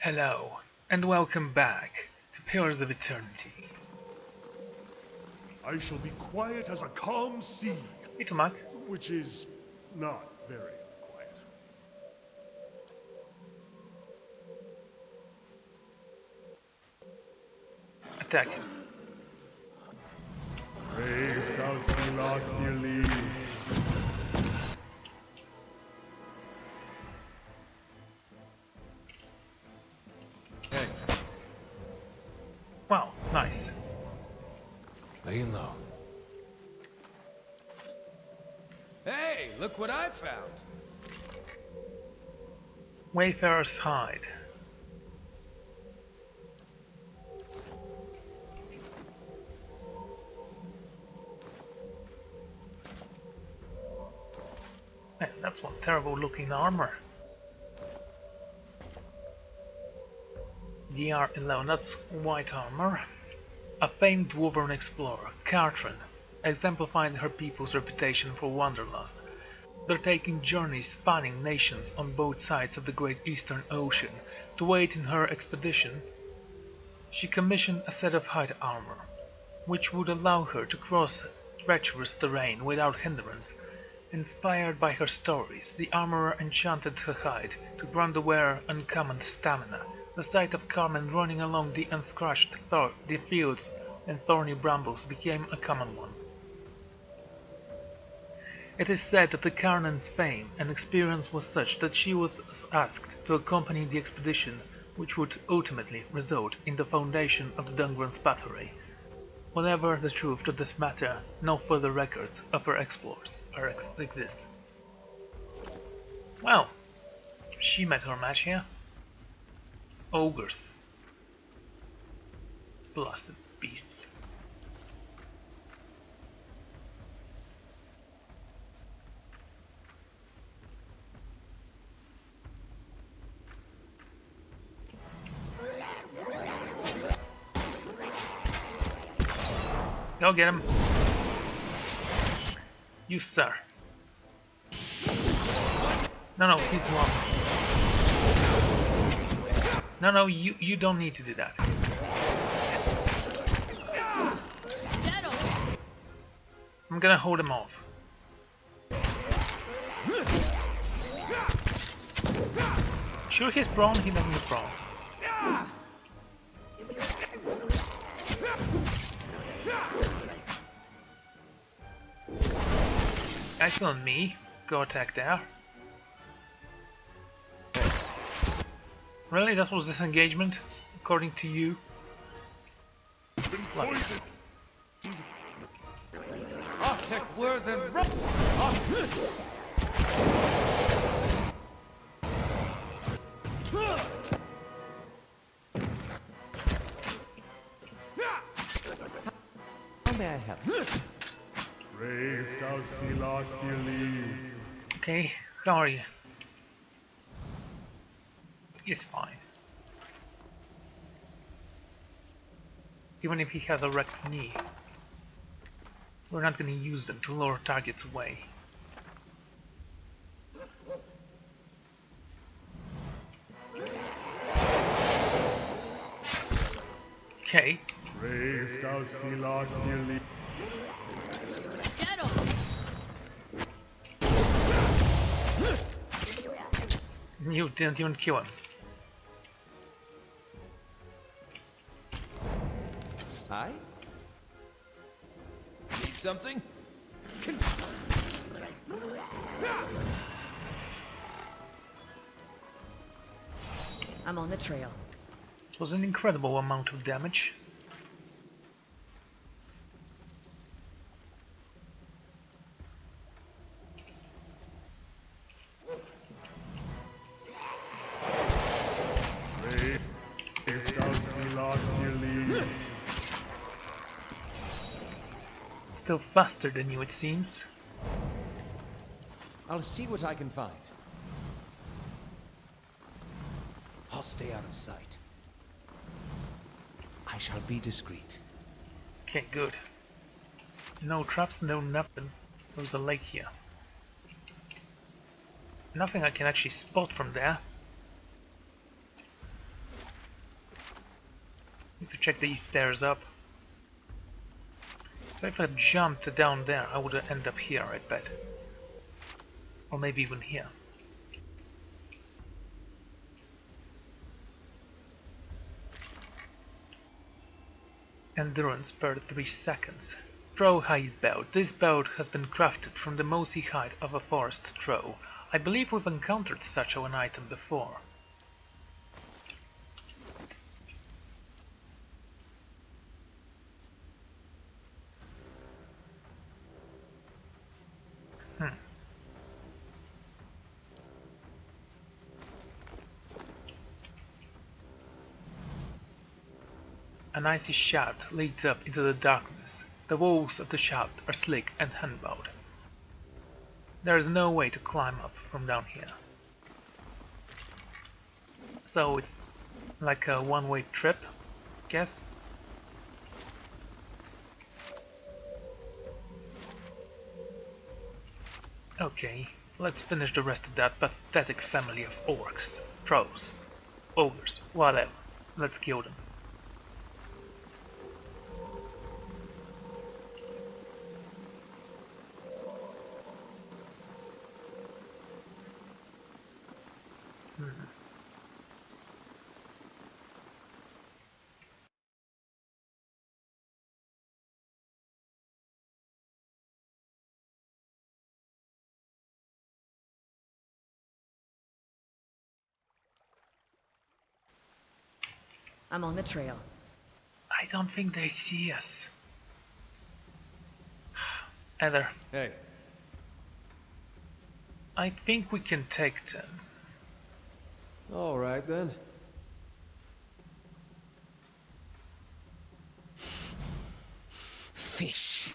Hello, and welcome back to Pillars of Eternity. I shall be quiet as a calm sea, Hey, Tomak. which is not very quiet. Attack. Brave thou Yliel. Hey, Wow, nice. laying low. Hey, look what I found. Wayfarer's Hide. Man, that's one terrible looking armor. DR11, that's white armor. A famed dwarven explorer, Katrin, exemplified her people's reputation for wanderlust, undertaking journeys spanning nations on both sides of the Great Eastern Ocean to aid in her expedition. She commissioned a set of hide armor, which would allow her to cross treacherous terrain without hindrance. Inspired by her stories, the armorer enchanted her hide to grant the wearer uncommon stamina. The sight of Carmen running along the unscratched the fields and thorny brambles became a common one. It is said that the Carmen's fame and experience was such that she was asked to accompany the expedition which would ultimately result in the foundation of the Dungrun's Battery. Whatever the truth to this matter, no further records of her exploits exist. Well, she met her match here. Ogres. Blasted beasts. Go get him. You, sir. No, he's wrong. No, you don't need to do that. I'm gonna hold him off. Sure he's prone, he doesn't look prone. Excellent, me. Go attack there. Really? That was disengagement? According to you? Arctic were the How may I help? Brave thou Yliel. Okay, how are you? He's fine. Even if he has a wrecked knee, we're not gonna use them to lure targets away. Okay. Brave thou Yliel. You didn't even kill him. Hi? Need something? I'm on the trail. It was an incredible amount of damage. Brave thou Yliel. Still faster than you, it seems. I'll see what I can find. I'll stay out of sight. I shall be discreet. Okay, good. No traps, no nothing. There's a lake here. Nothing I can actually spot from there. Need to check these stairs up. So if I jumped down there, I would end up here, I bet. Or maybe even here. Endurance per 3 seconds. Trow hide belt. This belt has been crafted from the mossy hide of a forest trow. I believe we've encountered such an item before. An icy shaft leads up into the darkness. The walls of the shaft are slick and hand-bowed. There is no way to climb up from down here. So it's like a one-way trip, I guess. Okay, let's finish the rest of that pathetic family of orcs, trolls, ogres, whatever. Let's kill them. I'm on the trail. I don't think they see us. Either. Hey, I think we can take them. all right then. Fish,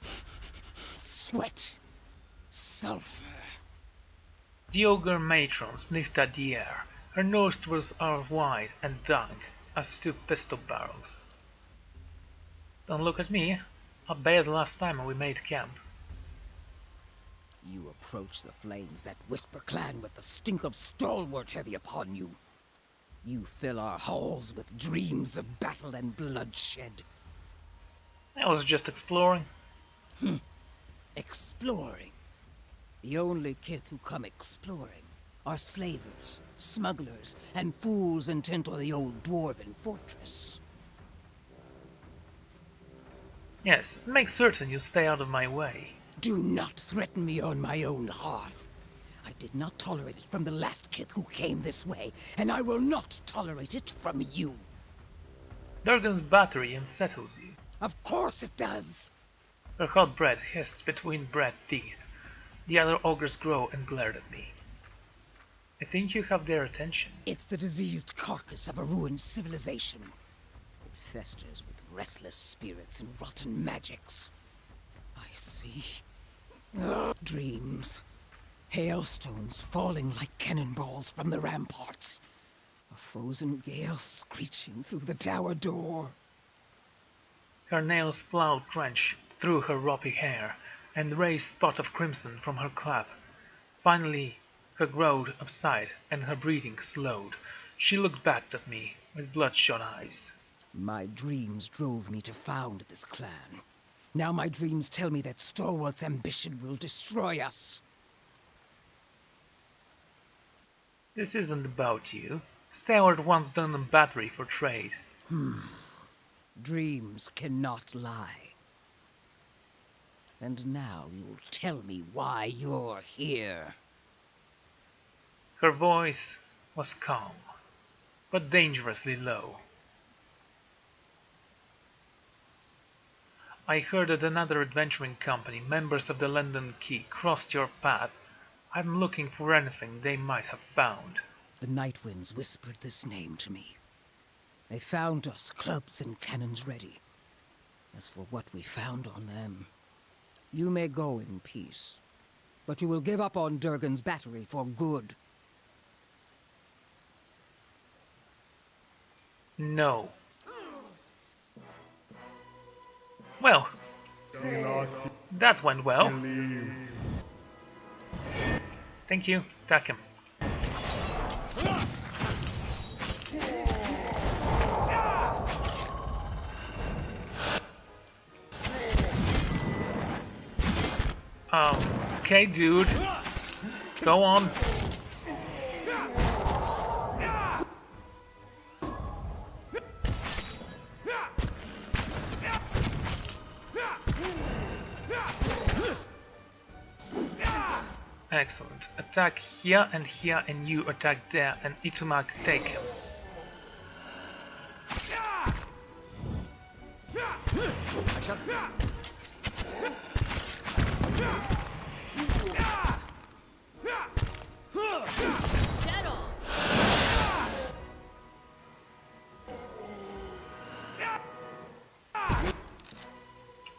sweat, sulfur. The ogre matron sniffed at the air. Her nostrils are wide and dank as two pistol barrels. Don't look at me. I bathed last time we made camp. You approach the flames that whisper clan with the stink of stalwart heavy upon you. You fill our halls with dreams of battle and bloodshed. I was just exploring. Exploring. The only kith who come exploring are slavers, smugglers, and fools intent on the old dwarven fortress. Yes, make certain you stay out of my way. Do not threaten me on my own hearth. I did not tolerate it from the last kith who came this way, and I will not tolerate it from you. Durgan's battery unsettles you. Of course it does. Her hot breath hissed between bred teeth. The other ogres grow and glared at me. I think you have their attention. It's the diseased carcass of a ruined civilization. It festers with restless spirits and rotten magics. I see. Dreams. Hailstones falling like cannonballs from the ramparts. A frozen gale screeching through the tower door. Her nails plowed trench through her ropey hair and raised spot of crimson from her clap. Finally, her growled upside and her breathing slowed. She looked back at me with bloodshot eyes. My dreams drove me to found this clan. Now my dreams tell me that Stalwart's ambition will destroy us. This isn't about you. Stalwart once done a battery for trade. Dreams cannot lie. And now you'll tell me why you're here. Her voice was calm, but dangerously low. I heard that another adventuring company, members of the London Key, crossed your path. I'm looking for anything they might have found. The Night Winds whispered this name to me. They found us clubs and cannons ready. As for what we found on them, you may go in peace, but you will give up on Durgan's battery for good. No. Well, that went well. Thank you. Attack him. Okay, dude. Go on. Excellent. Attack here, and you attack there, and Itumak take him.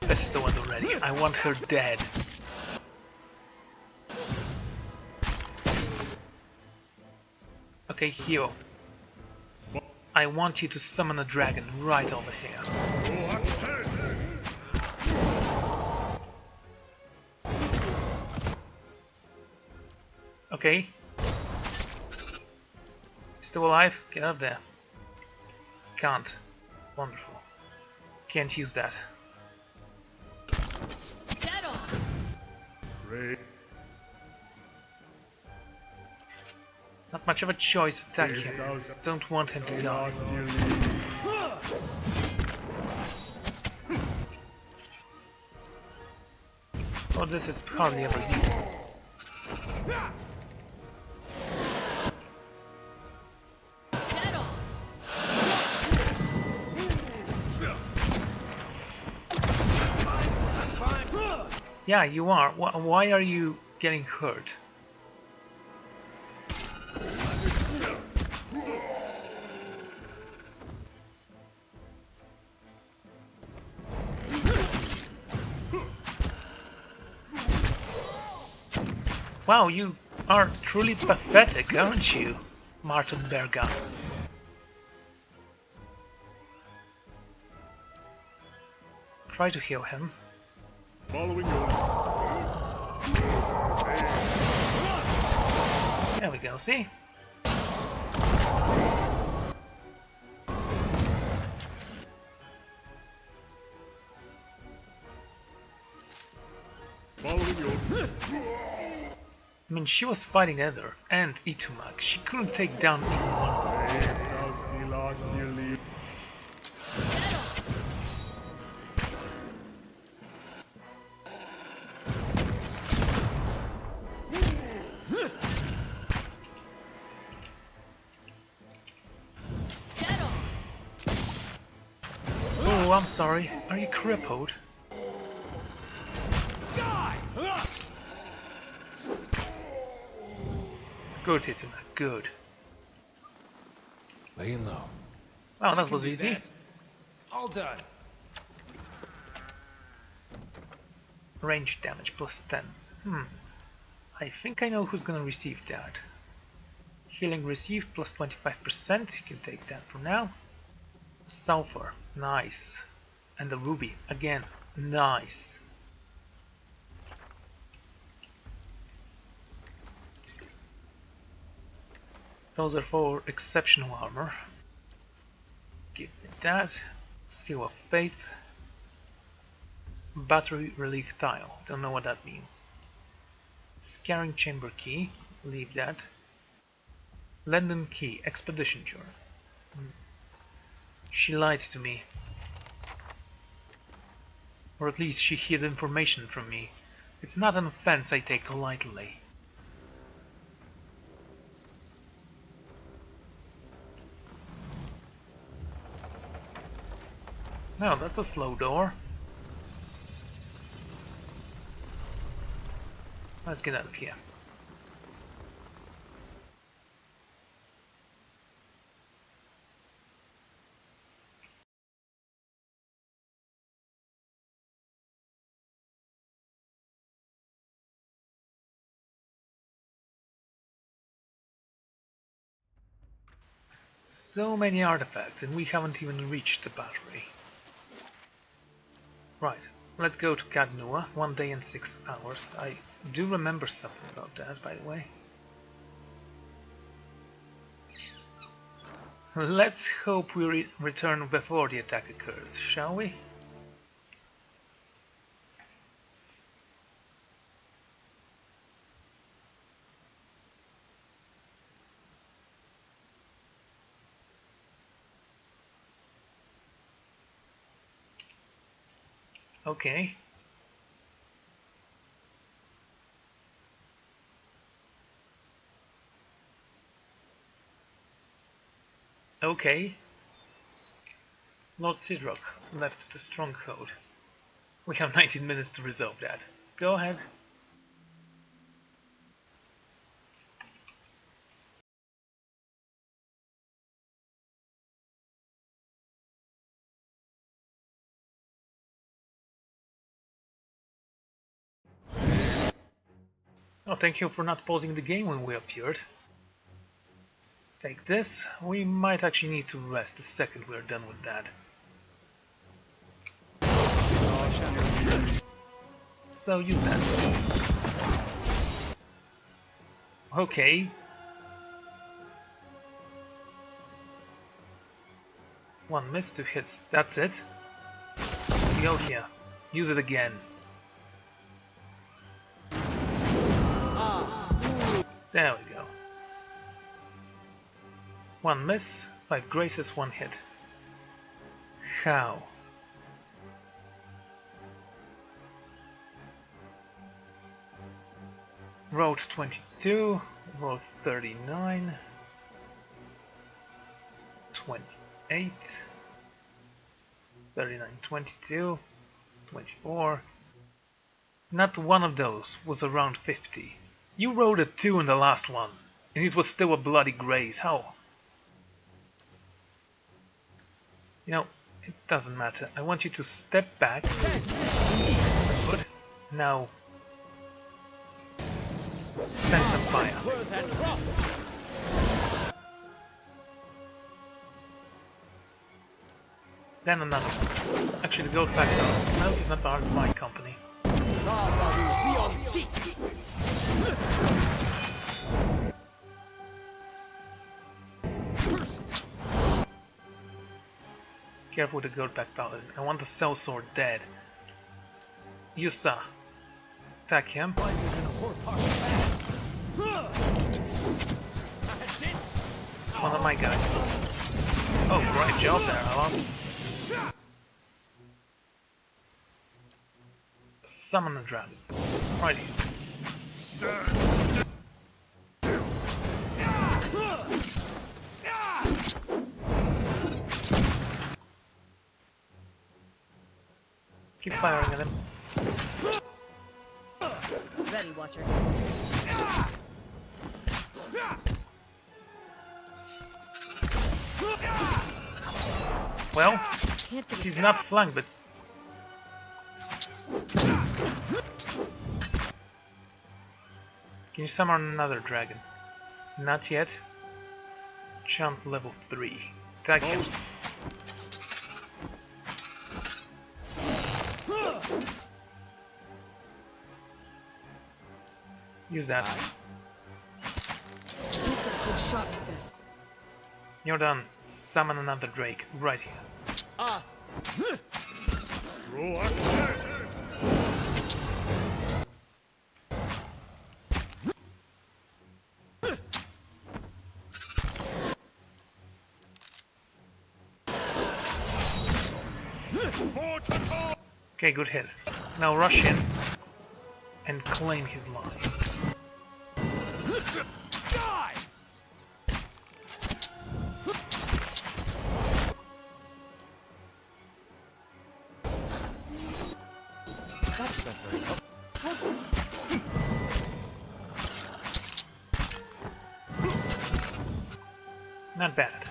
This is the one already. I want her dead. Okay, Hio. I want you to summon a dragon right over here. Okay. Still alive? Get up there. Can't. Wonderful. Can't use that. Not much of a choice. Attack him. Don't want him to die. Oh, this is hardly ever used. Yeah, you are. Why are you getting hurt? Wow, you are truly pathetic, aren't you, Martin Berga? Try to heal him. Following your There we go, see? I mean, she was fighting Ether and Itumak. She couldn't take down even one. Oh, I'm sorry. Are you crippled? Good, Itumak, good. Laying low. Wow, that was easy. All done. Range damage plus 10. I think I know who's gonna receive that. Healing received plus 25%. You can take that for now. Sulfur, nice. And the ruby, again, nice. Those are for exceptional armor. Give me that. Seal of Faith. Battery relief tile. Don't know what that means. Scaring chamber key. Leave that. London key. Expedition journal. She lied to me. Or at least she hid information from me. It's not an offense I take lightly. No, that's a slow door. Let's get out of here. So many artifacts, and we haven't even reached the battery. Right, let's go to Cadnua, 1 day and 6 hours. I do remember something about that, by the way. Let's hope we return before the attack occurs, shall we? Okay. Okay. Lord Sidrock left the stronghold. We have 19 minutes to resolve that. Go ahead. Oh, thank you for not pausing the game when we appeared. Take this. We might actually need to rest the second we're done with that. So use that. Okay. One miss, 2 hits. That's it. Go here. Use it again. There we go. 1 miss, 5 graces, 1 hit. How? Rolled 22, rolled 39, 28, 39, 22, 24. Not one of those was around 50. You rolled a 2 in the last one, and it was still a bloody graze. How? You know, it doesn't matter. I want you to step back. Good. Now, send some fire. Then another one. Actually, go back down. No, he's not part of my company. Careful with the Goldback Paladin. I want the sellsword dead. Yusa. Attack him. It's one of my guys. Oh, great job there, Alan. Summon a dragon. Right here. Keep firing at him. Ready, Watcher. Well, he's not flanked, but... Can you summon another dragon? Not yet. Chant level 3. Attack him. Use that. Good shot with this. You're done. Summon another Drake right here. Roll action. Okay, good hit. Now rush in and claim his life. That's not very helpful. Not bad.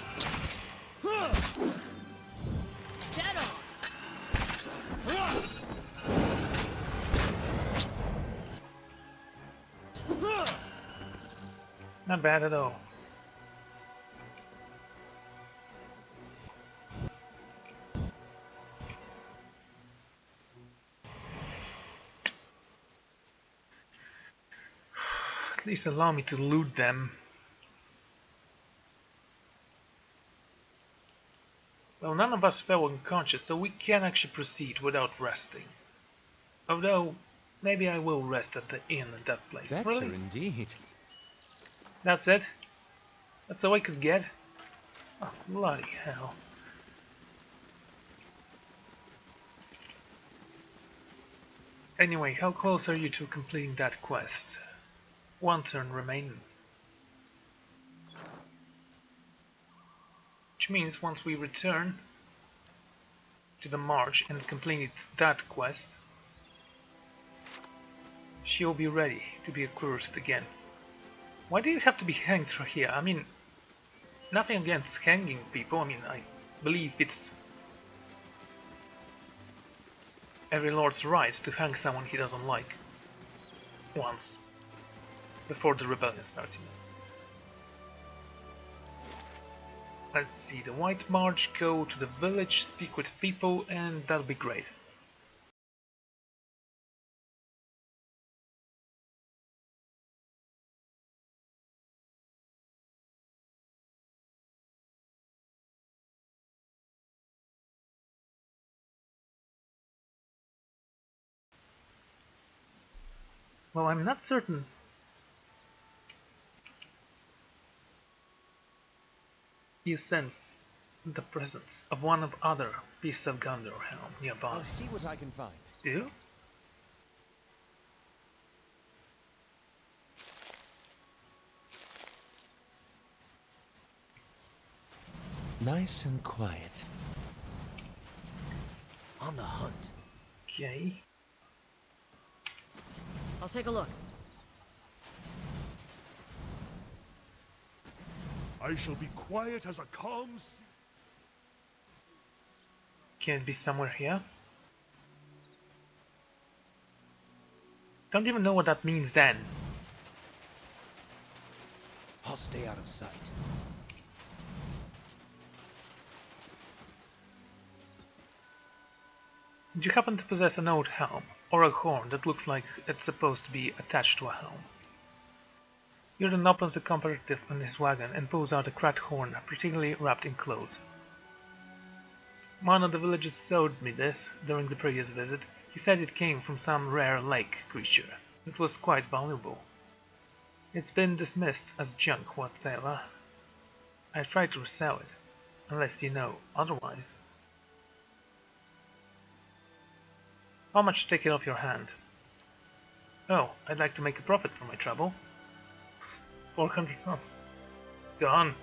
Not bad at all. At least allow me to loot them. Well, none of us fell unconscious, so we can actually proceed without resting. Although, maybe I will rest at the inn at that place. Better Really? indeed. That's it? That's all I could get? Oh, bloody hell. Anyway, how close are you to completing that quest? One turn remaining. Which means once we return to the march and complete that quest, she'll be ready to be recruited again. Why do you have to be hanged through here? I mean, nothing against hanging people. I mean, I believe it's every lord's right to hang someone he doesn't like. Once. Before the rebellion starts, you know. Let's see, the White March, go to the village, speak with people, and that'll be great. Well, I'm not certain. You sense the presence of one of other piece of Gondor helm nearby. I'll see what I can find. Do you? Nice and quiet. On the hunt. Okay. I'll take a look. I shall be quiet as a calm sea. Can it be somewhere here? Don't even know what that means then. I'll stay out of sight. Do you happen to possess an old helm, or a horn that looks like it's supposed to be attached to a helm? Yliel opens the comparative on his wagon and pulls out a cracked horn, particularly wrapped in clothes. One of the villagers showed me this during the previous visit. He said it came from some rare lake creature. It was quite valuable. It's been dismissed as junk whatever. I tried to resell it, unless you know otherwise. How much to take it off your hand? Oh, I'd like to make a profit for my trouble. 400 knots. Done.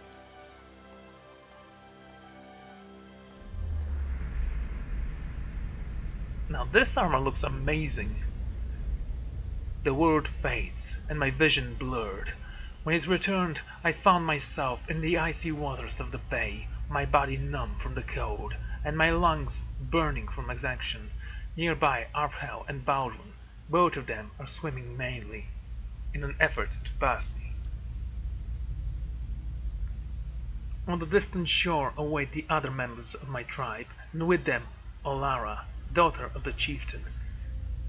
Now this armor looks amazing. The world fades, and my vision blurred. When it returned, I found myself in the icy waters of the bay, my body numb from the cold, and my lungs burning from exhaustion. Nearby Arphel and Baldwin, both of them are swimming mainly, in an effort to pass me. On the distant shore await the other members of my tribe, and with them Olara, daughter of the chieftain.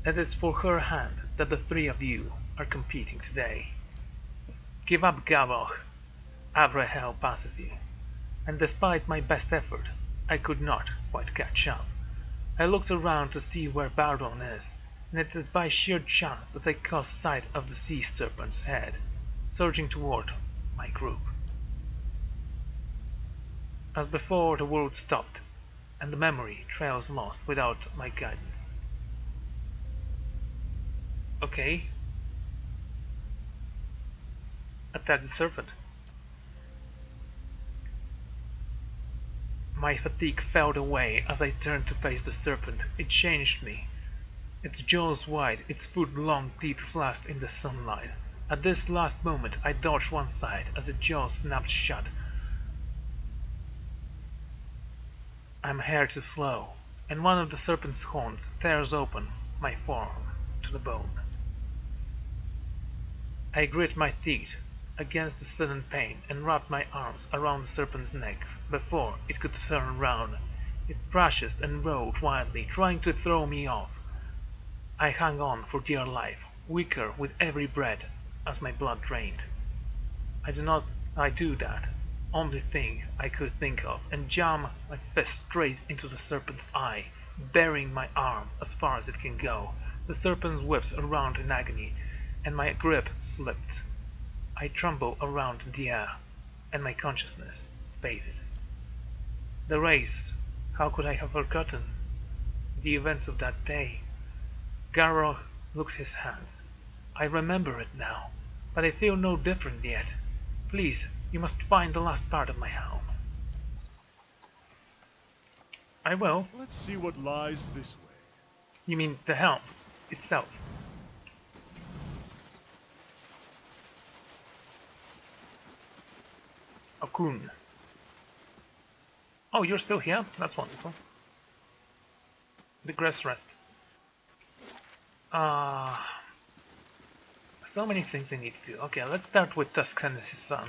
It is for her hand that the three of you are competing today. Give up Gavoch, Avrahel passes you, and despite my best effort, I could not quite catch up. I looked around to see where Bardon is, and it is by sheer chance that I caught sight of the sea serpent's head, surging toward my group. As before, the world stopped, and the memory trails lost without my guidance. Okay. Attack the serpent. My fatigue fell away as I turned to face the serpent. It changed me. Its jaws wide, its foot long teeth flashed in the sunlight. At this last moment I dodged one side as its jaws snapped shut. I'm here too slow, and one of the serpent's horns tears open my forearm to the bone. I grit my teeth against the sudden pain and wrapped my arms around the serpent's neck before it could turn round. It thrashed and rolled wildly, trying to throw me off. I hung on for dear life, weaker with every breath as my blood drained. I do that only thing I could think of, and jam my fist straight into the serpent's eye, burying my arm as far as it can go. The serpent whips around in agony, and my grip slipped. I trembled around in the air, and my consciousness faded. The race, how could I have forgotten the events of that day? Garrow looked his hands. I remember it now, but I feel no different yet. Please, you must find the last part of my helm. I will. Let's see what lies this way. You mean the helm itself? Okun. Oh, you're still here? That's wonderful. The grass rest. So many things I need to do. Okay, let's start with Tusk and his son.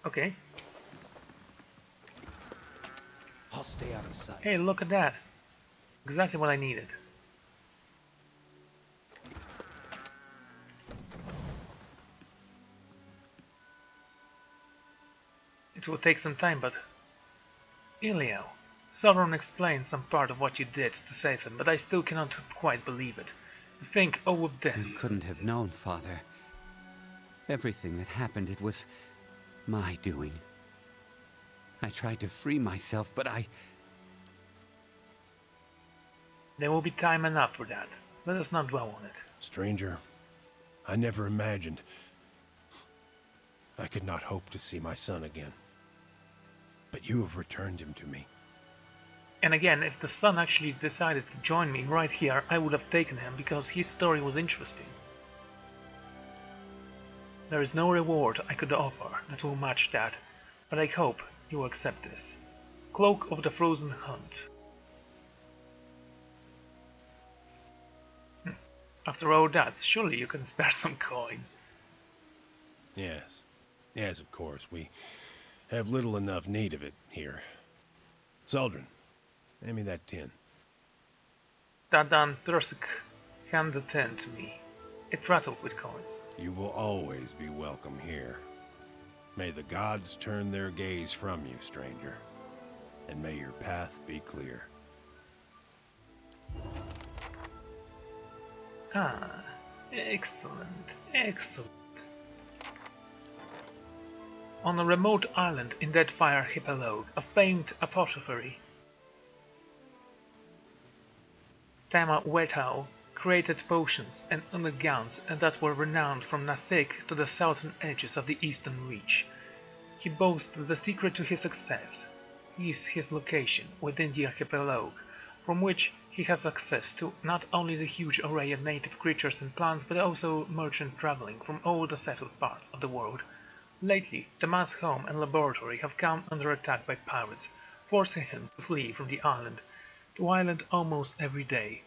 Okay. I'll stay out of sight. Hey, look at that. Exactly what I needed. It will take some time, but... Yliel, Sauron explained some part of what you did to save him, but I still cannot quite believe it. To think all of this... You couldn't have known, Father. Everything that happened, it was my doing. I tried to free myself, but There will be time enough for that. Let us not dwell on it. Stranger, I never imagined I could not hope to see my son again. But you have returned him to me. And again, if the son actually decided to join me right here, I would have taken him because his story was interesting. There is no reward I could offer that will match that, but I hope you will accept this. Cloak of the Frozen Hunt. After all that, surely you can spare some coin. Yes. Yes, of course. We have little enough need of it here. Zeldrin, hand me that tin. Dadan Tursik handed the tin to me. It rattled with coins. You will always be welcome here. May the gods turn their gaze from you, stranger. And may your path be clear. Ah, excellent, excellent. On a remote island in Deadfire Archipelago, a famed apothecary, Tama Wetau, created potions and unguents that were renowned from Nasik to the southern edges of the Eastern Reach. He boasted the secret to his success is his location within the archipelago, from which he has access to not only the huge array of native creatures and plants, but also merchants traveling from all the settled parts of the world. Lately, Tama's home and laboratory have come under attack by pirates, forcing him to flee from the island to island almost every day.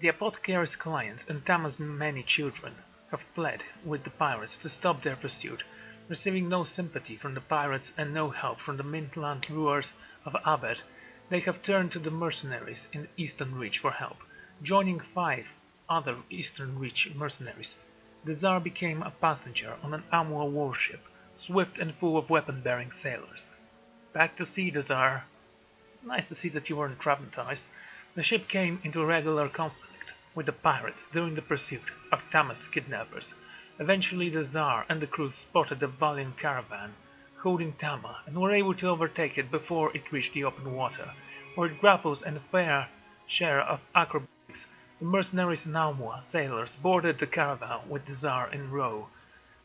The apothecary's clients and Tama's many children have fled with the pirates to stop their pursuit, receiving no sympathy from the pirates and no help from the Mintland rulers of Abed. They have turned to the mercenaries in the Eastern Reach for help. Joining 5 other Eastern Reach mercenaries, the Tsar became a passenger on an Amur warship, swift and full of weapon-bearing sailors. Back to sea, the Tsar. Nice to see that you weren't traumatized. The ship came into regular conflict with the pirates during the pursuit of Tama's kidnappers. Eventually the Tsar and the crew spotted the valiant caravan holding Tama and were able to overtake it before it reached the open water, where it grapples and a fair share of acrobatics. The mercenaries and Amur sailors boarded the caravan with the Tsar in row.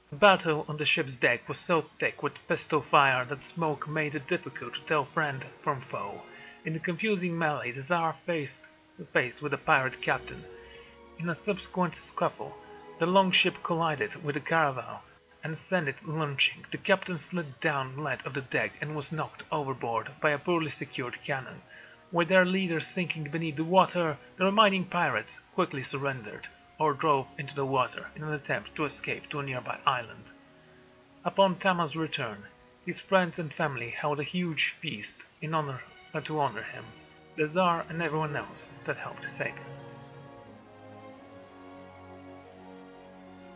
The battle on the ship's deck was so thick with pistol fire that smoke made it difficult to tell friend from foe. In the confusing melee, the Tsar faced to face with the pirate captain. In a subsequent scuffle, the longship collided with the caravan and sent it launching. The captain slid down lead of the deck and was knocked overboard by a poorly secured cannon. With their leader sinking beneath the water, the remaining pirates quickly surrendered or drove into the water in an attempt to escape to a nearby island. Upon Tama's return, his friends and family held a huge feast to honor him, the Tsar and everyone else that helped save him.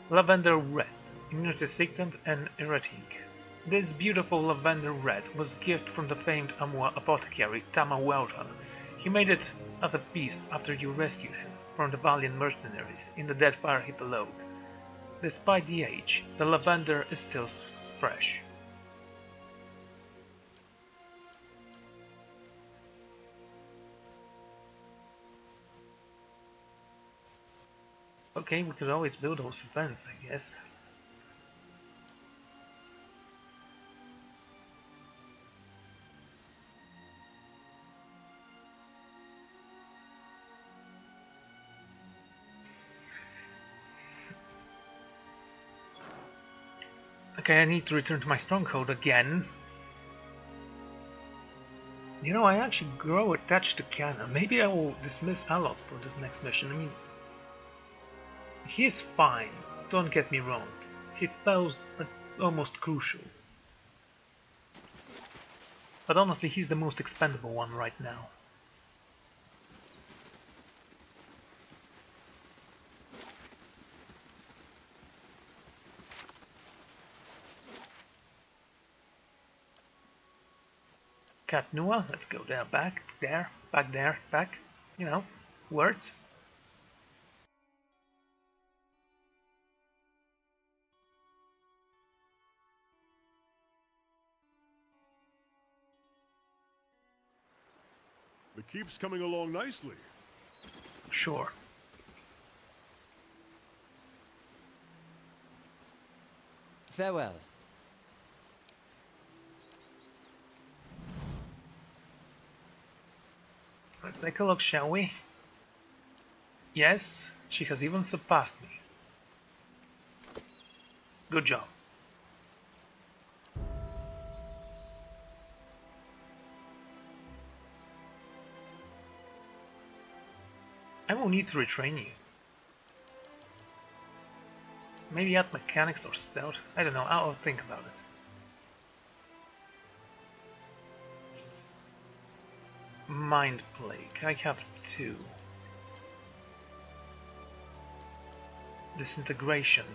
Lavender Red, Immunity and Erotic. This beautiful lavender red was a gift from the famed Amur apothecary Tama Welta. He made it as a feast after you rescued him. from the valiant mercenaries in the Deadfire Heap alone. Despite the age, the lavender is still fresh. Okay, we could always build those events, I guess. Okay, I need to return to my stronghold again. You know, I actually grow attached to Cannon. Maybe I will dismiss Alot for this next mission. I mean, he's fine, don't get me wrong. His spells are almost crucial. But honestly, he's the most expendable one right now. Cat Nua, let's go there, back there, back there, back. You know, words. The keep's coming along nicely. Sure. Farewell. Let's take a look, shall we? Yes, she has even surpassed me. Good job. I will need to retrain you. Maybe add mechanics or stealth. I don't know, I'll think about it. Mind Plague, I have 2. Disintegration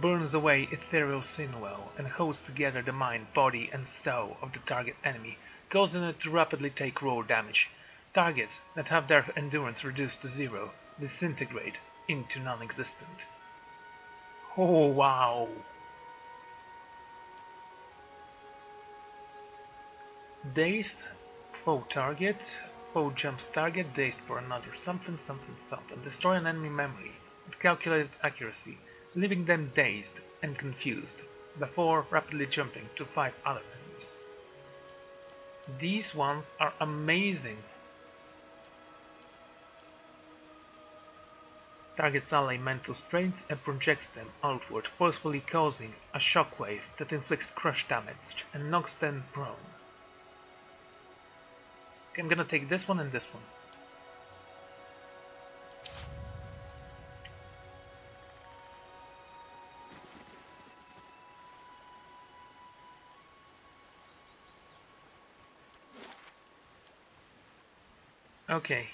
burns away ethereal sinew and holds together the mind, body and soul of the target enemy, causing it to rapidly take raw damage. Targets that have their endurance reduced to 0 disintegrate into non-existent. Oh wow! Dazed, foe target, foe jumps target, dazed for another something. Destroy an enemy memory with calculated accuracy, leaving them dazed and confused before rapidly jumping to 5 other enemies. These ones are amazing. Targets ally mental strains and projects them outward, forcefully causing a shockwave that inflicts crush damage and knocks them prone. Okay, I'm gonna take this one and this one. Okay.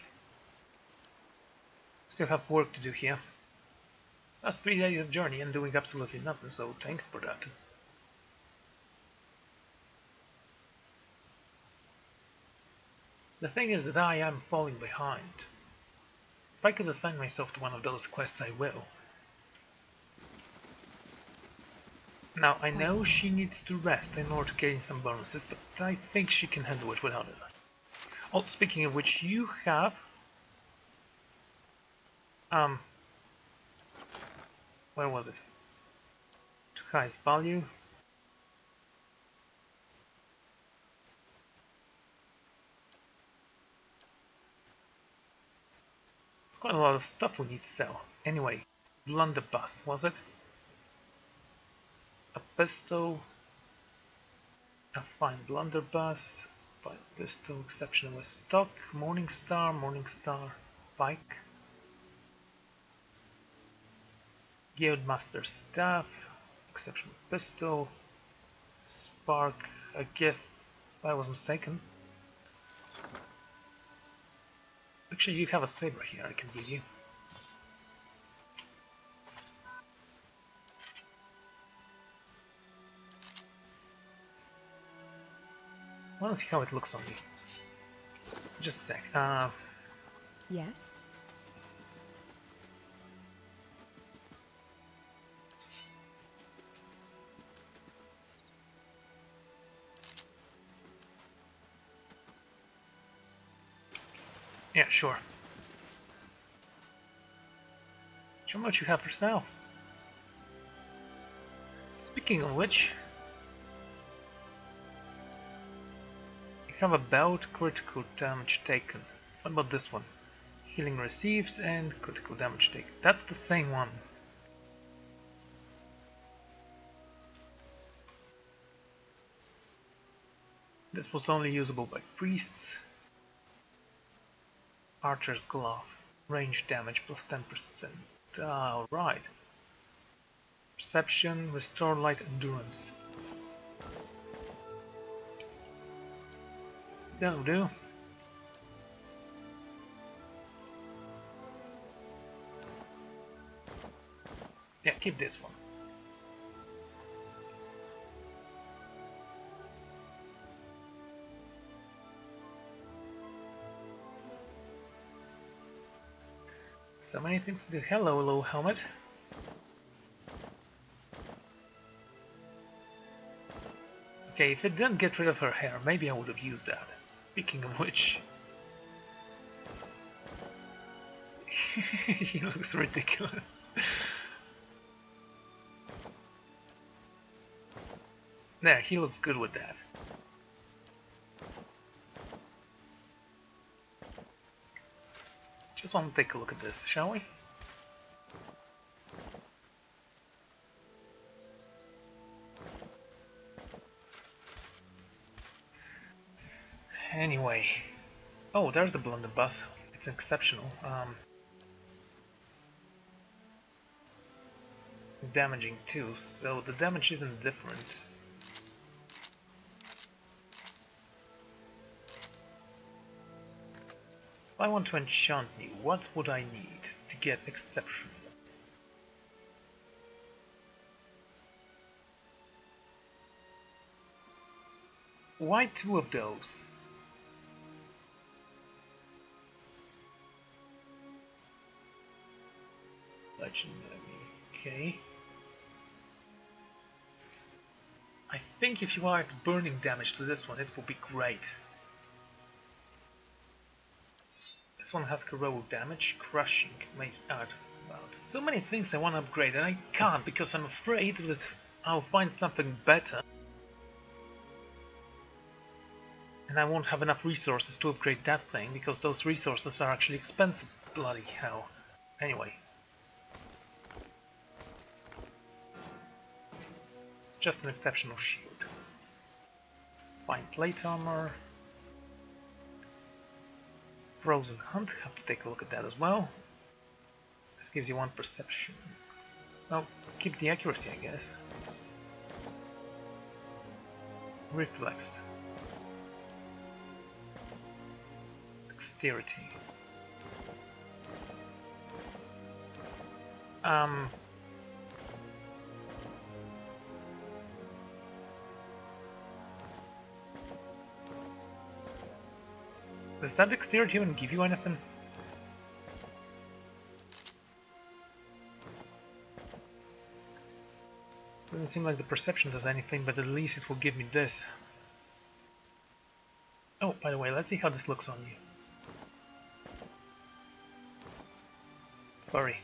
Still have work to do here. That's 3 days of journey and doing absolutely nothing, so thanks for that. The thing is that I am falling behind. If I could assign myself to one of those quests, I will. Now, I know she needs to rest in order to gain some bonuses, but I think she can handle it without it. Oh, speaking of which, you have... where was it? To highest value. It's quite a lot of stuff we need to sell. Anyway, blunderbuss, was it? A pistol. A fine blunderbuss. But pistol, exceptional with stock. Morningstar, pike. Guildmaster staff, exceptional pistol, spark, I guess I was mistaken. Actually, you have a saber here I can give you. I want to see how it looks on me. Just a sec. Yes? Yeah, sure. Show me what you have for sale. Speaking of which, you have about critical damage taken. What about this one? Healing received and critical damage taken. That's the same one. This was only usable by priests. Archer's glove. Range damage plus 10%. Alright. Perception, restore light endurance. That'll do. Yeah, keep this one. So many things to do. Hello, low helmet. Okay, if it didn't get rid of her hair, maybe I would have used that. Speaking of which... he looks ridiculous. There, he looks good with that. Just want to take a look at this, shall we? Anyway. Oh, there's the blunderbuss. It's exceptional. Damaging too, so the damage isn't different. If I want to enchant you, what would I need to get exceptional? Why two of those? Legendary, okay. I think if you add burning damage to this one, it will be great. This one has corrode damage, crushing, may add. Well, so many things I want to upgrade and I can't because I'm afraid that I'll find something better. And I won't have enough resources to upgrade that thing because those resources are actually expensive, bloody hell. Anyway. Just an exceptional shield. Fine plate armor. Frozen Hunt, have to take a look at that as well. This gives you 1 perception. Well, keep the accuracy, I guess. Reflex. Dexterity. Does that dexterity even give you anything? Doesn't seem like the perception does anything, but at least it will give me this. Oh, by the way, let's see how this looks on you. Furry.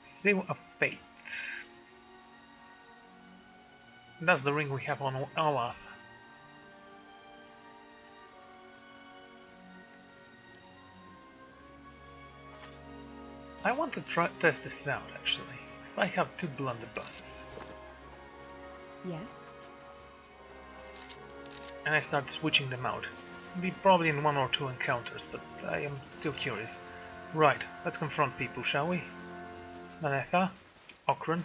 Seal of Fate. That's the ring we have on Olaf. I want to test this out, actually. I have 2 blunderbusses. Yes? And I start switching them out. Be probably in 1 or 2 encounters, but I am still curious. Right, let's confront people, shall we? Manetha, Okran.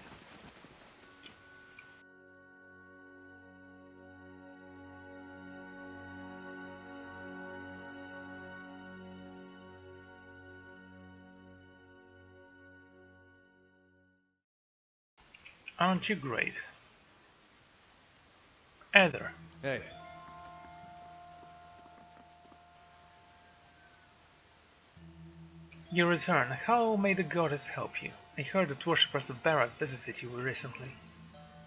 Aren't you great? Ether. Hey. You return. How may the goddess help you? I heard that worshippers of Barak visited you recently.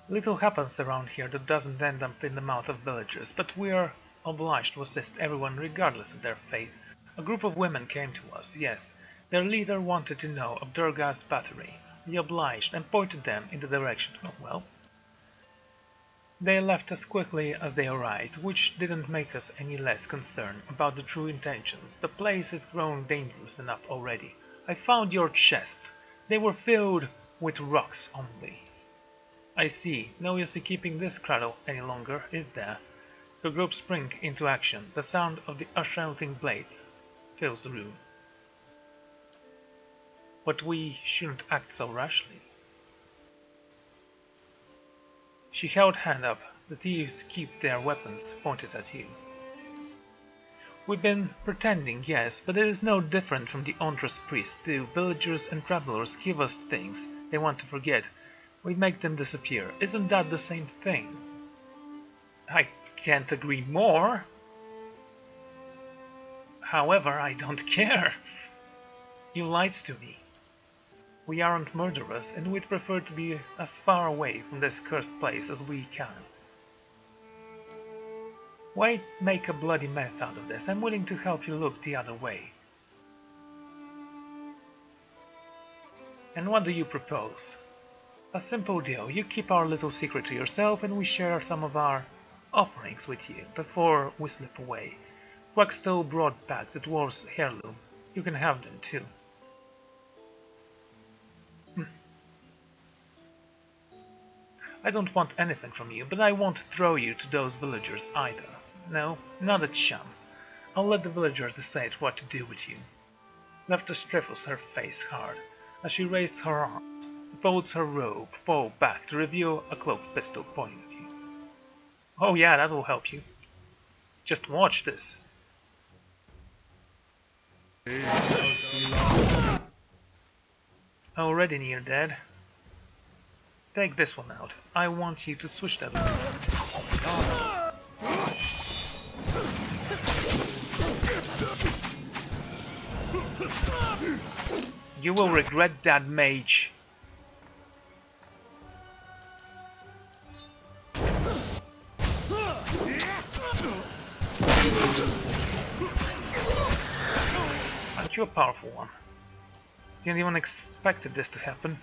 Little happens around here that doesn't end up in the mouth of villagers, but we are obliged to assist everyone regardless of their faith. A group of women came to us, yes. Their leader wanted to know of Durga's battery. We obliged and pointed them in the direction. Oh, well. They left as quickly as they arrived, which didn't make us any less concerned about the true intentions. The place is grown dangerous enough already. I found your chest. They were filled with rocks only. I see. No use in keeping this cradle any longer, is there? The group spring into action. The sound of the shouting blades fills the room. But we shouldn't act so rashly. She held hand up. The thieves keep their weapons pointed at you. We've been pretending, yes, but it is no different from the Ontrus priests too. Villagers and travelers give us things they want to forget. We make them disappear. Isn't that the same thing? I can't agree more. However, I don't care. You lied to me. We aren't murderers, and we'd prefer to be as far away from this cursed place as we can. Why make a bloody mess out of this? I'm willing to help you look the other way. And what do you propose? A simple deal. You keep our little secret to yourself, and we share some of our offerings with you before we slip away. Quackstow brought back the dwarf's heirloom. You can have them too. I don't want anything from you, but I won't throw you to those villagers either. No, not a chance. I'll let the villagers decide what to do with you. Lefta stifles her face hard as she raised her arms, folds her robe, fall back to reveal a cloaked pistol pointing at you. Oh yeah, that will help you. Just watch this. Already near dead. Take this one out. I want you to switch that over. You will regret that, mage. Aren't you a powerful one? Didn't even expected this to happen.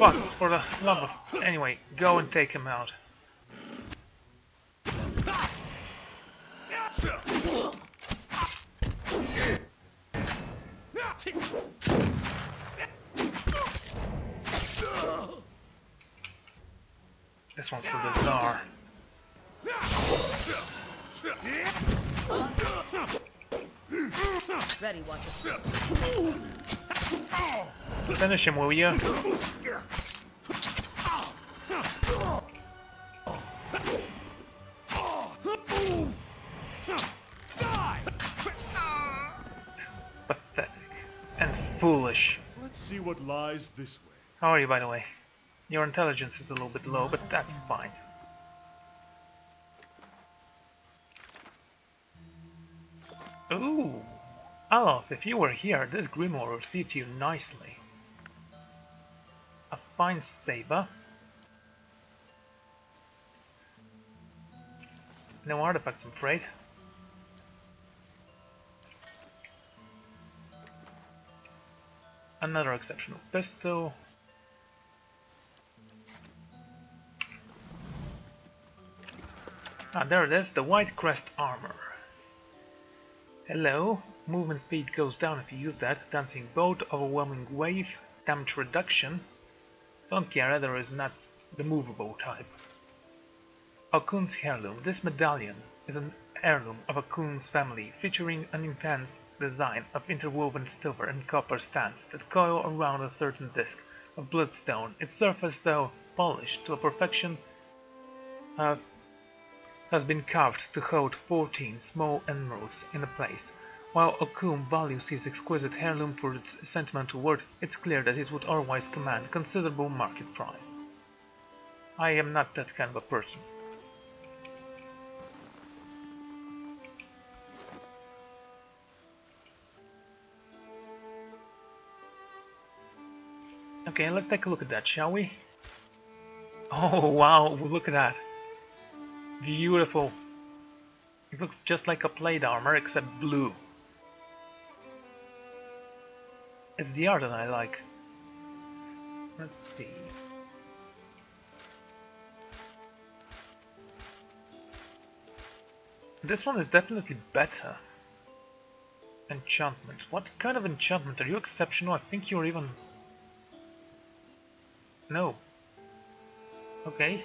Oh, for the love of... Anyway, go and take him out. This one's for the Tsar. Ready, watcher. Finish him, will you? Pathetic and foolish. Let's see what lies this way. How are you, by the way? Your intelligence is a little bit low, but that's fine. Ooh! Alof, if you were here, this grimoire would fit you nicely. A fine saber. No artifacts, I'm afraid. Another exceptional pistol. Ah, there it is, the White Crest armor. Hello, movement speed goes down if you use that. Dancing bolt, overwhelming wave, damage reduction. Don't care, either is not the movable type. Okun's heirloom. This medallion is an heirloom of Okun's family, featuring an intense design of interwoven silver and copper stands that coil around a certain disc of bloodstone. Its surface, though polished to a perfection, has been carved to hold 14 small emeralds in a place. While Okun values his exquisite heirloom for its sentimental worth, it's clear that it would otherwise command considerable market price. I am not that kind of a person. Okay, let's take a look at that, shall we? Oh wow, look at that. Beautiful. It looks just like a plate armor, except blue. It's the art that I like. Let's see. This one is definitely better. Enchantment. What kind of enchantment? Are you exceptional? I think you're even... No. Okay.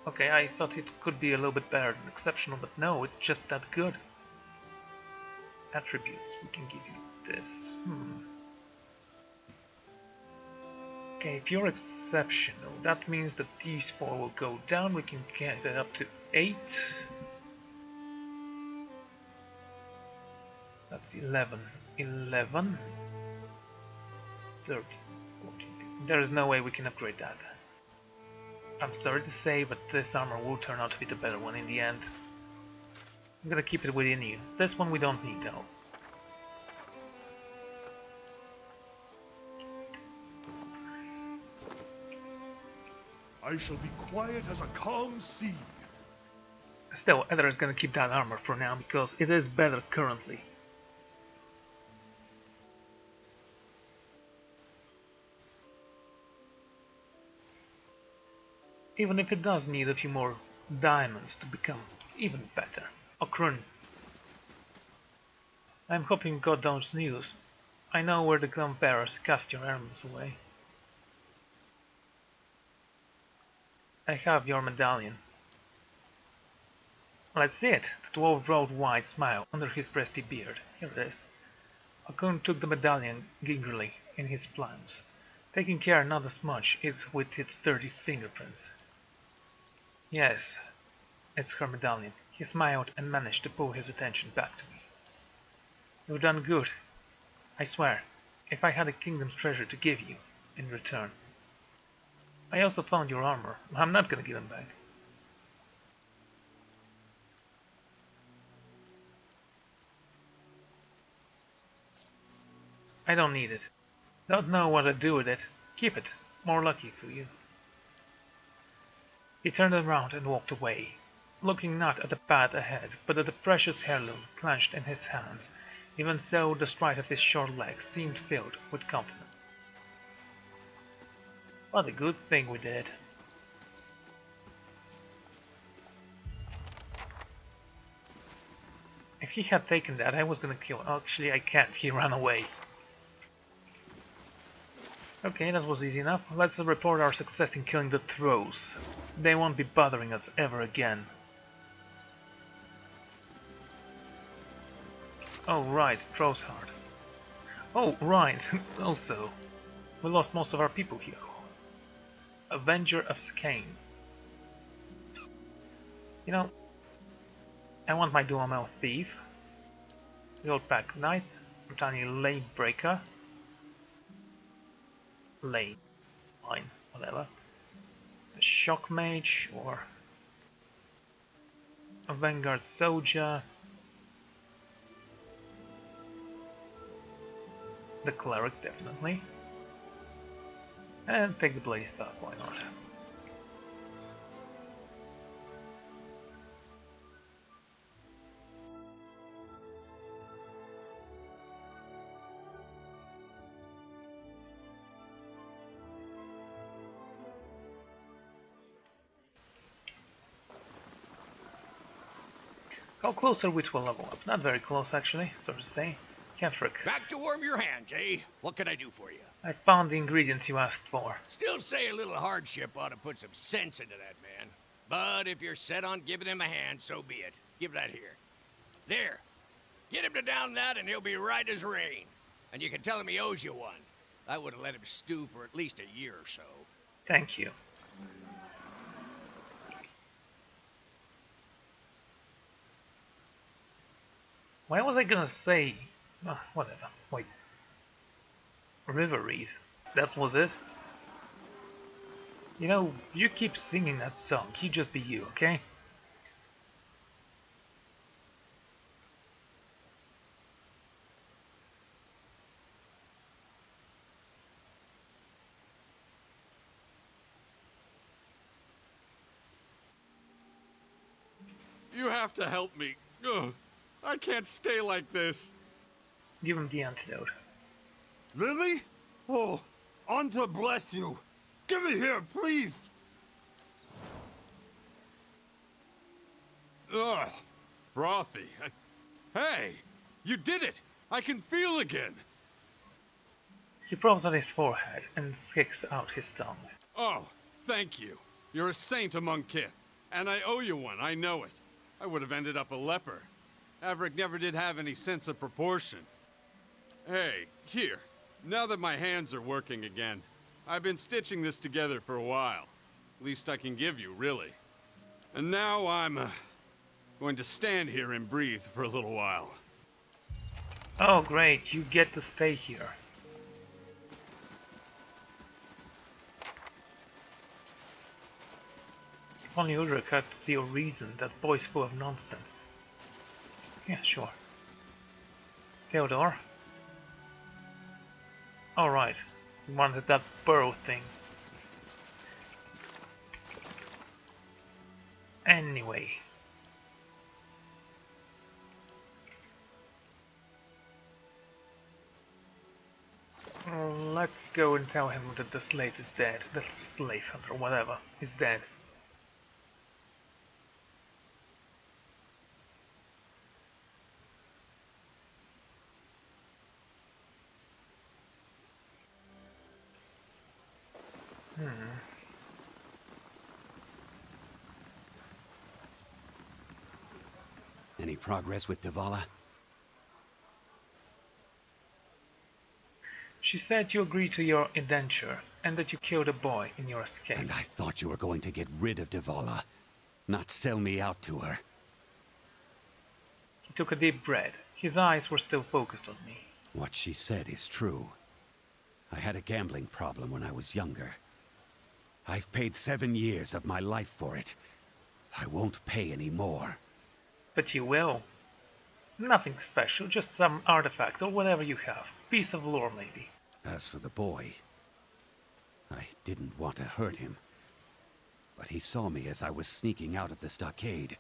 Okay, I thought it could be a little bit better than exceptional, but no, it's just that good. Attributes. We can give you this. Okay, if you're exceptional, that means that these 4 will go down. We can get it up to 8. That's 11. 11. 13. 14. There is no way we can upgrade that. I'm sorry to say, but this armor will turn out to be the better one in the end. I'm gonna keep it within you. This one we don't need though. I shall be quiet as a calm sea. Still, Eder is gonna keep that armor for now because it is better currently. Even if it does need a few more diamonds to become even better. Okrun. I'm hoping you got those news. I know where the gunbearers cast your arms away. I have your medallion. Let's see it. The dwarf rolled a wide smile under his breasty beard. Here it is. Okrun took the medallion gingerly in his palms, taking care not to smudge it with its dirty fingerprints. Yes, it's her medallion. He smiled and managed to pull his attention back to me. You've done good. I swear, if I had a kingdom's treasure to give you in return. I also found your armor. I'm not gonna give them back. I don't need it. Don't know what to do with it. Keep it. More lucky for you. He turned around and walked away, looking not at the path ahead, but at the precious heirloom clenched in his hands. Even so, the stride of his short legs seemed filled with confidence. What a good thing we did. If he had taken that, I was gonna kill him. Actually, I can't. He ran away. Okay, that was easy enough. Let's report our success in killing the Throws. They won't be bothering us ever again. Oh right, Throws hard. Oh right, also. We lost most of our people here. Avenger of Skane. You know, I want my dual-mail Thief, the Old Pack Knight, Britannia Lane Breaker, Lane, Line, whatever, a Shock Mage, or a Vanguard Soldier, the Cleric definitely, and take the Bloody Thug, why not? How close are we to a level up? Not very close actually, so to say. Kentrick, Back to warm your hands, eh? What can I do for you? I found the ingredients you asked for. Still say a little hardship ought to put some sense into that man. But if you're set on giving him a hand, so be it. Give that here. There. Get him to down that and he'll be right as rain. And you can tell him he owes you one. I would have let him stew for at least a year or so. Thank you. Why was I gonna say... whatever. Wait. River Reed. That was it? You know, you keep singing that song. You just be you, okay? You have to help me. Ugh, I can't stay like this. Give him the antidote. Really? Oh, Anta bless you. Give it here, please. Ugh, frothy. Hey, you did it! I can feel again! He props on his forehead and sticks out his tongue. Oh, thank you. You're a saint among kith, and I owe you one, I know it. I would have ended up a leper. Averick never did have any sense of proportion. Hey, here. Now that my hands are working again, I've been stitching this together for a while. Least I can give you, really. And now I'm, going to stand here and breathe for a little while. Oh great, you get to stay here. If only Ulrich had to see a reason, that boy's full of nonsense. Yeah, sure. Theodore? Alright, you wanted that burrow thing. Anyway. Let's go and tell him that the slave is dead. The slave hunter, whatever, is dead. Any progress with Devala? She said you agreed to your indenture, and that you killed a boy in your escape. And I thought you were going to get rid of Devala, not sell me out to her. He took a deep breath. His eyes were still focused on me. What she said is true. I had a gambling problem when I was younger. I've paid 7 years of my life for it. I won't pay any more. But you will. Nothing special, just some artifact or whatever you have. Piece of lore, maybe. As for the boy, I didn't want to hurt him. But he saw me as I was sneaking out of the stockade.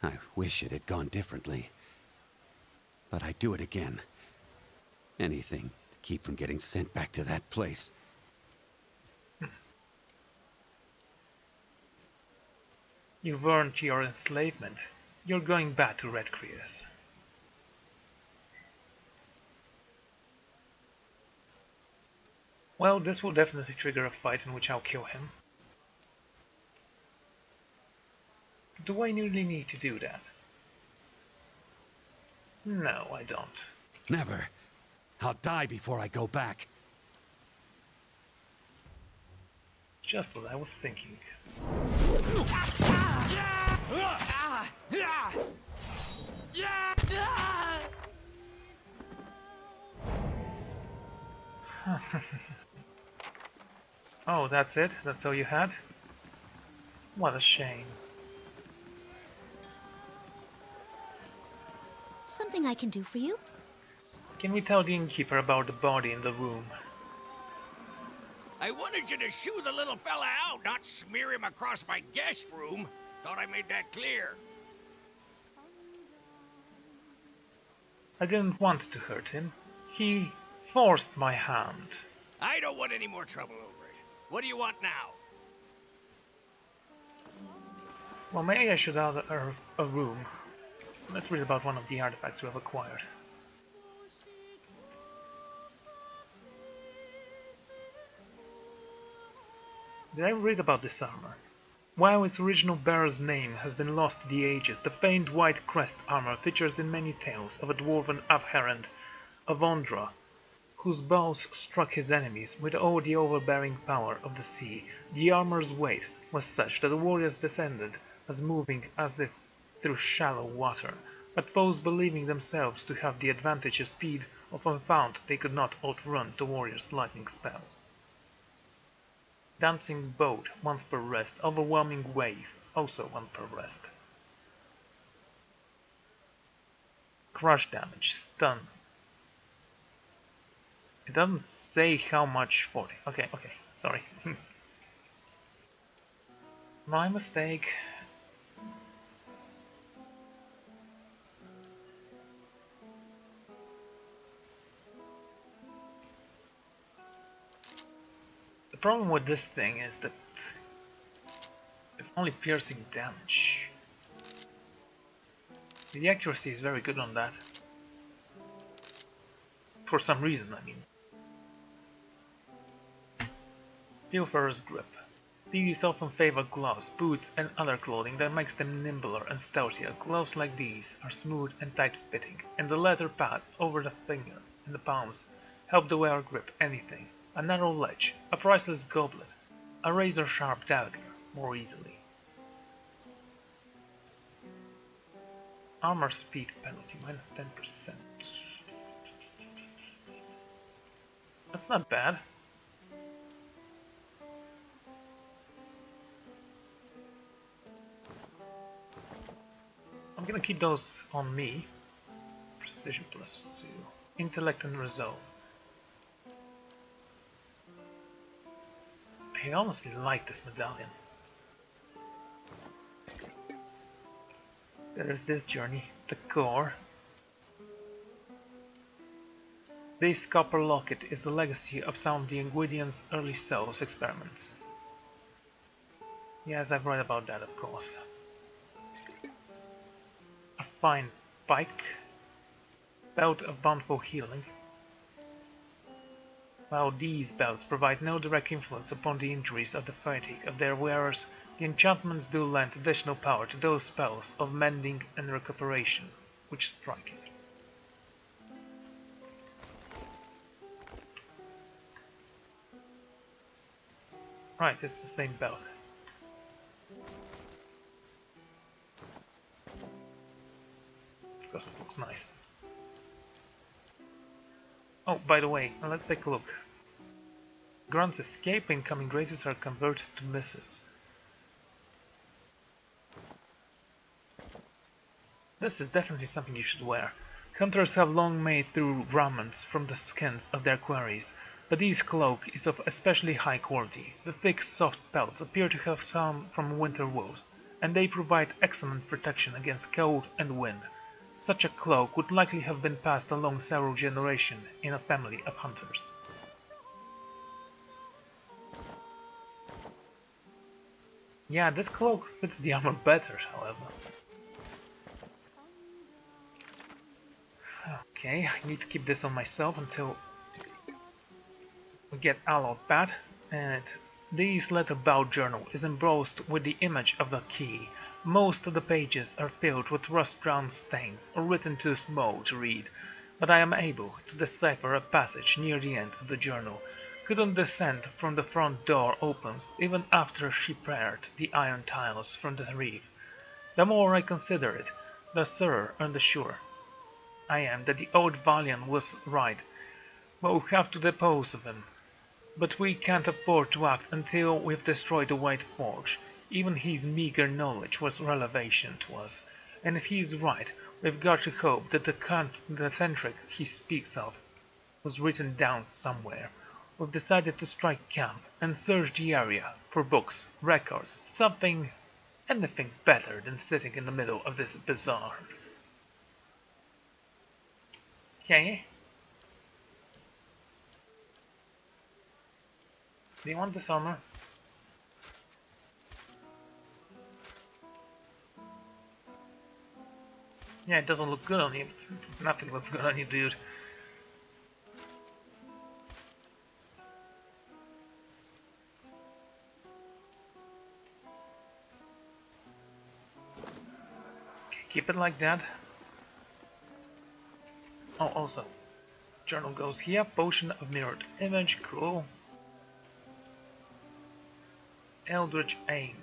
I wish it had gone differently. But I'd do it again. Anything to keep from getting sent back to that place. You've earned your enslavement. You're going back to Red Creus. Well, this will definitely trigger a fight in which I'll kill him. Do I really need to do that? No, I don't. Never. I'll die before I go back. Just what I was thinking. Oh, that's it? That's all you had? What a shame. Something I can do for you? Can we tell the innkeeper about the body in the room? I wanted you to shoo the little fella out, not smear him across my guest room. Thought I made that clear. I didn't want to hurt him. He forced my hand. I don't want any more trouble over it. What do you want now? Well, maybe I should have a room. Let's read about one of the artifacts we have acquired. Did I read about this armor? While its original bearer's name has been lost to the ages, the famed white crest armor features in many tales of a dwarven adherent of Ondra, whose bows struck his enemies with all the overbearing power of the sea. The armor's weight was such that the warriors descended as moving as if through shallow water, but foes believing themselves to have the advantage of speed often found they could not outrun the warriors' lightning spells. Dancing boat, once per rest. Overwhelming wave, also one per rest. Crush damage, stun. It doesn't say how much 40. Okay, sorry. My mistake. The problem with this thing is that it's only piercing damage. The accuracy is very good on that. For some reason, I mean. Pilferer's Grip. These often favor gloves, boots and other clothing that makes them nimbler and stoutier. Gloves like these are smooth and tight-fitting, and the leather pads over the finger and the palms help the wearer grip anything. A narrow ledge, a priceless goblet, a razor-sharp dagger more easily. Armor speed penalty, minus 10%. That's not bad. I'm gonna keep those on me. Precision plus 2. Intellect and resolve. I honestly like this medallion. There is this journey, the core. This copper locket is the legacy of some of the Inguidians' early Souls experiments. Yes, I've read about that, of course. A fine pike. Belt of bountiful healing. While these belts provide no direct influence upon the injuries of the fatigue of their wearers, the enchantments do lend additional power to those spells of mending and recuperation, which strike it. Right, it's the same belt. Of course, it looks nice. Oh, by the way, let's take a look. Grunts escape, incoming graces are converted to misses. This is definitely something you should wear. Hunters have long made through garments from the skins of their quarries, but this cloak is of especially high quality. The thick, soft pelts appear to have come from winter wolves, and they provide excellent protection against cold and wind. Such a cloak would likely have been passed along several generations in a family of hunters. Yeah, this cloak fits the armor better, however. Okay, I need to keep this on myself until we get Allowed Bat, and this letter-bound journal is embossed with the image of the key. Most of the pages are filled with rust-brown stains or written too small to read, but I am able to decipher a passage near the end of the journal. Couldn't descend from the front door opens even after she pared the iron tiles from the reef. The more I consider it, the surer and the surer I am that the old Valiant was right. We'll have to dispose of him. But we can't afford to act until we've destroyed the White Forge. Even his meager knowledge was revelation to us. And if he's right, we've got to hope that the centric he speaks of was written down somewhere. We've decided to strike camp and search the area for books, records, something. Anything's better than sitting in the middle of this bazaar. Okay. Do you want this armor? Yeah, it doesn't look good on you. Nothing looks good on you, dude. Okay, keep it like that. Oh, also, journal goes here. Potion of mirrored image, cool. Eldritch aim.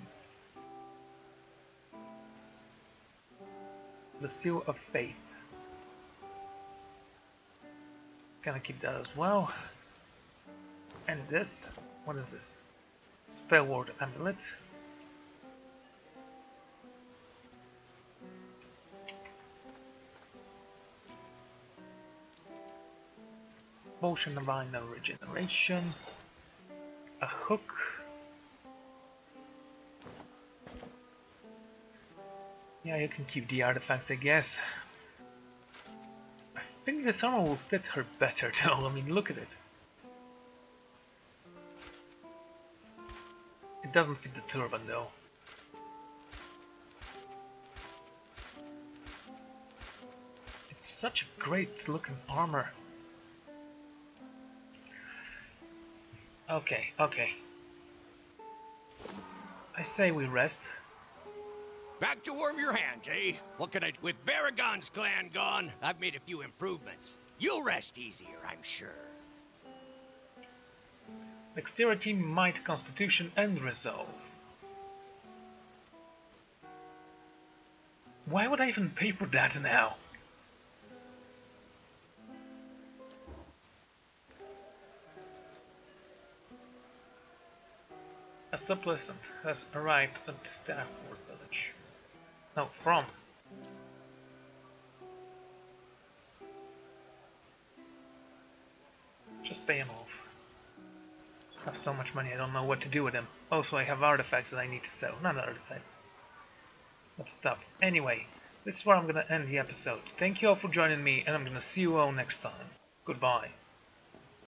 The seal of faith. Gonna keep that as well. And this, what is this? Spellword amulet. Potion of Divine Regeneration. A hook. Yeah, you can keep the artifacts, I guess. I think this armor will fit her better though, I mean, look at it. doesn't fit the turban though. It's such a great looking armor. Okay, okay. I say we rest. Back to warm your hands, eh? What can I... With Baragon's clan gone, I've made a few improvements. You'll rest easier, I'm sure. Dexterity, might, constitution, and resolve. Why would I even pay for that now? A supplicant has arrived at Darkwood village. No, from. Just pay him off. I have so much money I don't know what to do with them. Also I have artifacts that I need to sell. Not artifacts, but stuff. Anyway, this is where I'm gonna end the episode. Thank you all for joining me, and I'm gonna see you all next time. Goodbye.